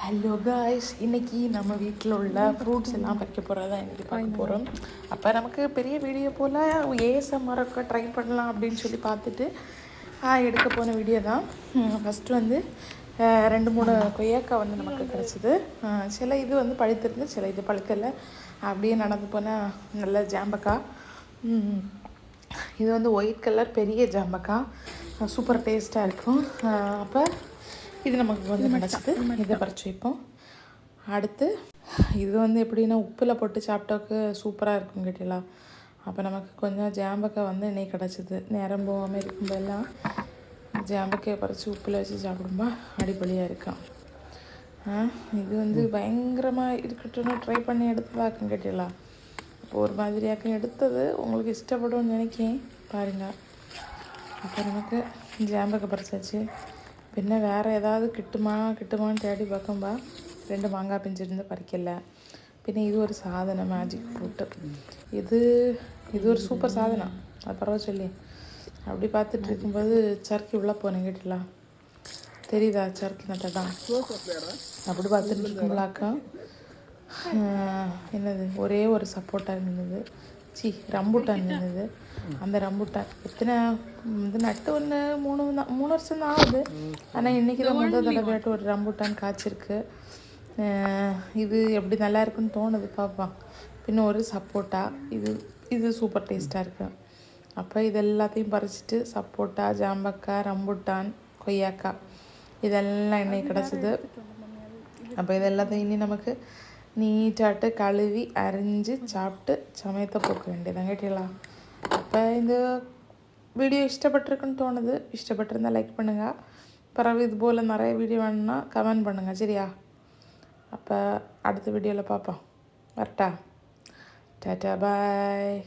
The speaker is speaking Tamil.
ஹலோ காய்ஸ், இன்றைக்கி நம்ம வீட்டில் உள்ள ஃப்ரூட்ஸ் எல்லாம் பறிக்க போகிறதா இன்றைக்கி பார்க்க போகிறோம். அப்போ நமக்கு பெரிய வீடியோ போல் ஏஎஸ்எம்ஆர் ட்ரை பண்ணலாம் அப்படின்னு சொல்லி பார்த்துட்டு எடுக்க போன வீடியோ தான். ஃபஸ்ட்டு வந்து 2-3 கொய்யாக்காய் வந்து நமக்கு கிடச்சிது. சில இது வந்து பழுத்திருந்து, சில இது பழுக்கலை. அப்படியே நடந்து போனால் நல்ல ஜாம்பக்காய். இது வந்து ஒயிட் கலர் பெரிய ஜாம்பக்காய், சூப்பர் டேஸ்ட்டாக இருக்கும். அப்போ இது நமக்கு வந்து கிடச்சிது. இதை பறித்து வைப்போம். அடுத்து இது வந்து எப்படின்னா உப்பில் போட்டு சாப்பிட்டாக்கு சூப்பராக இருக்கும் கேட்டீங்களா. அப்போ நமக்கு கொஞ்சம் ஜாம்பக்காய் வந்து இன்னைக்கு கிடச்சிது. நேரம் போகாமல் இருக்கும்போதெல்லாம் ஜாம்பக்காயை பறித்து உப்பில் வச்சு சாப்பிடும்பா அடிப்படையாக இருக்கும். இது வந்து பயங்கரமாக இருக்கட்டும்னு ட்ரை பண்ணி எடுத்ததாக்கும் கேட்டீங்களா. இப்போ ஒரு மாதிரியாக்கம் எடுத்தது உங்களுக்கு இஷ்டப்படும்னு நினைக்கிறேன். பாருங்கள், அப்போ நமக்கு ஜாம்பக்காய் பறிச்சாச்சு. பின்ன வேறு ஏதாவது கிட்டுமான்னு தேடி பார்க்கும்பா 2 மாங்காய் பிஞ்சிருந்து பறிக்கலை. பின்ன இது ஒரு சாதனை, மேஜிக் ஃப்ரூட்டு. இது ஒரு சூப்பர் சாதனை. அது பரவாயில்ல சொல்லி அப்படி பார்த்துட்டு இருக்கும்போது சறுக்கி உள்ளே போனேன் கேட்டீங்களா. தெரியுதா சறுக்கி நட்டை தான். அப்படி பார்த்துட்டு இருக்கும்போதாக்கா என்னது ஒரே ஒரு சப்போட்டா இருந்தது. ரம்பூட்டான் இருந்தது. அந்த ரம்பூட்டான் எத்தனை இது நட்டு ஒன்று 3 வருஷம் தான் ஆகுது. ஆனால் இன்றைக்கி தான் முதல் தடவையாட்டு ஒரு ரம்பூட்டான் காய்ச்சிருக்கு. இது எப்படி நல்லா இருக்குன்னு தோணுது பார்ப்பான். பின்ன ஒரு சப்போட்டா, இது சூப்பர் டேஸ்ட்டாக இருக்குது. அப்போ இது எல்லாத்தையும் பறிச்சிட்டு சப்போட்டா, ஜாம்பக்காய், ரம்பூட்டான், கொய்யாக்காய் இதெல்லாம் இன்னைக்கு கிடச்சிது. அப்போ இது எல்லாத்தையும் இனி நமக்கு நீட்டாட்டு கழுவி அரிஞ்சு சாப்பிட்டு சமயத்தை போக்க வேண்டியதான் கேட்டீங்களா. அப்போ இந்த வீடியோ இஷ்டப்பட்டிருக்குன்னு தோணுது. இஷ்டப்பட்டிருந்தால் லைக் பண்ணுங்கள். பிறகு இது போல் நிறைய வீடியோ வேணும்னா கமெண்ட் பண்ணுங்கள், சரியா. அப்போ அடுத்த வீடியோவில் பார்ப்போம். வரட்டா, டாட்டா, பாய்.